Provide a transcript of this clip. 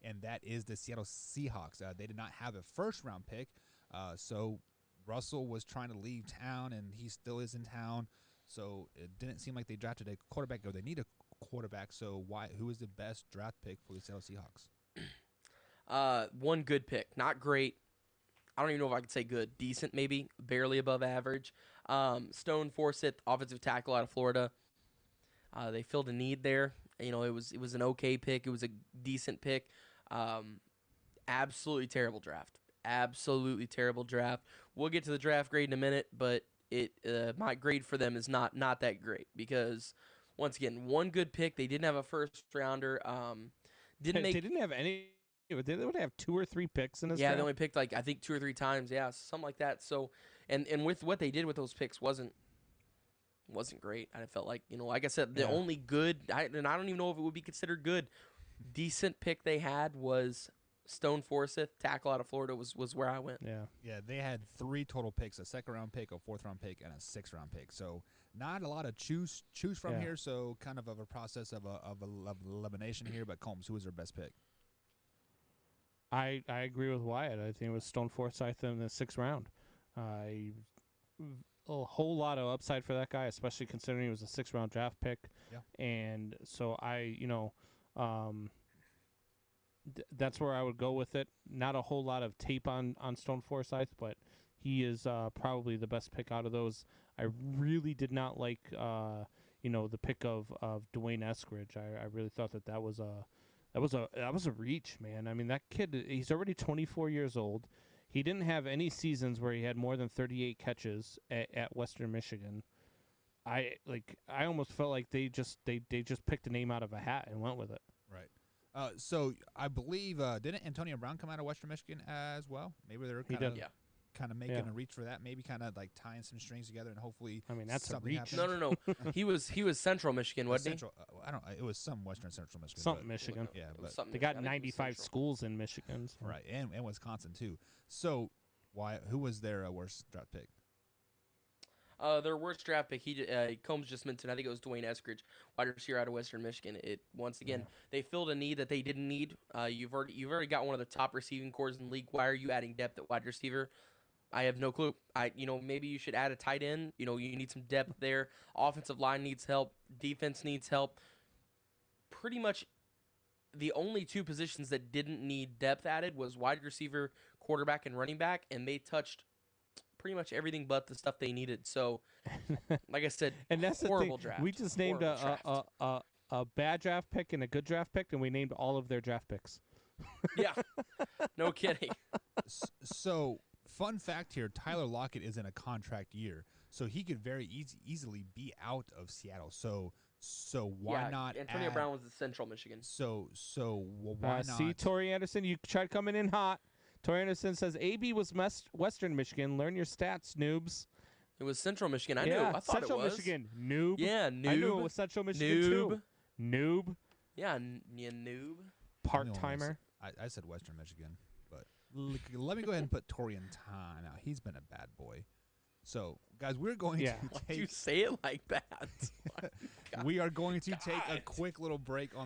and that is the Seattle Seahawks. They did not have a first-round pick, so Russell was trying to leave town, and he still is in town. So it didn't seem like they drafted a quarterback, or they need a quarterback. So who is the best draft pick for the Seattle Seahawks? One good pick, not great. I don't even know if I could say good, decent maybe, barely above average. Stone Forsythe, offensive tackle out of Florida. They filled a need there. You know, it was an okay pick. It was a decent pick. Absolutely terrible draft. Absolutely terrible draft. We'll get to the draft grade in a minute, but my grade for them is not that great because once again, one good pick. They didn't have a first rounder. They didn't have any. They would have 2 or 3 picks in this Yeah, draft. they only picked I think 2 or 3 times. Yeah, something like that. So, and with what they did with those picks wasn't great. I felt like, like I said, the only good, and I don't even know if it would be considered good, decent pick they had was Stone Forsythe, tackle out of Florida, was where I went. Yeah. Yeah, they had 3 total picks: a 2nd-round pick, a 4th-round pick, and a 6th-round pick. So not a lot of choose from here. So kind of a process of elimination here. But Combs, who was their best pick? I agree with Wyatt. I think it was Stone Forsythe in the 6th round. A whole lot of upside for that guy, especially considering he was a 6th-round draft pick. Yeah. And so that's where I would go with it. Not a whole lot of tape on Stone Forsythe, but he is probably the best pick out of those. I really did not like the pick of Dwayne Eskridge. I really thought that was a reach, man. I mean, that kid, he's already 24 years old. He didn't have any seasons where he had more than 38 catches at Western Michigan. I almost felt like they just picked a name out of a hat and went with it. Right. So I believe didn't Antonio Brown come out of Western Michigan as well? Maybe they're kind of making a reach for that. Maybe kind of like tying some strings together and hopefully. I mean, that's something a reach. happens. No. He was Central Michigan, wasn't he? I don't. It was some Western Central Michigan. Something Michigan. Yeah, but they got 95 schools in Michigan. So. Right, and Wisconsin too. So who was their worst draft pick? Their worst draft pick, Combs just mentioned, I think it was Dwayne Eskridge, wide receiver out of Western Michigan. They filled a need that they didn't need. You've already got one of the top receiving corps in the league. Why are you adding depth at wide receiver? I have no clue. Maybe you should add a tight end. You need some depth there. Offensive line needs help. Defense needs help. Pretty much the only 2 positions that didn't need depth added was wide receiver, quarterback, and running back, and they touched pretty much everything but the stuff they needed. So, like I said, and that's horrible the thing. draft. We just named a bad draft pick and a good draft pick, and we named all of their draft picks. Yeah, no kidding. So, fun fact here: Tyler Lockett is in a contract year, so he could very easily be out of Seattle. So why not? Antonio Brown was in Central Michigan. So why not? See, Tori Anderson, you tried coming in hot. Tori Anderson says AB was Western Michigan. Learn your stats, noobs. It was Central Michigan. I knew. I thought Central it was. Michigan. Noob. Yeah, noob. I knew it was Central Michigan too. Noob. Yeah, noob. Part-timer. I said Western Michigan, but let me go ahead and put Tori in time. Now he's been a bad boy. So, guys, we're going to Why'd you say it like that? We are going to take a quick little break on.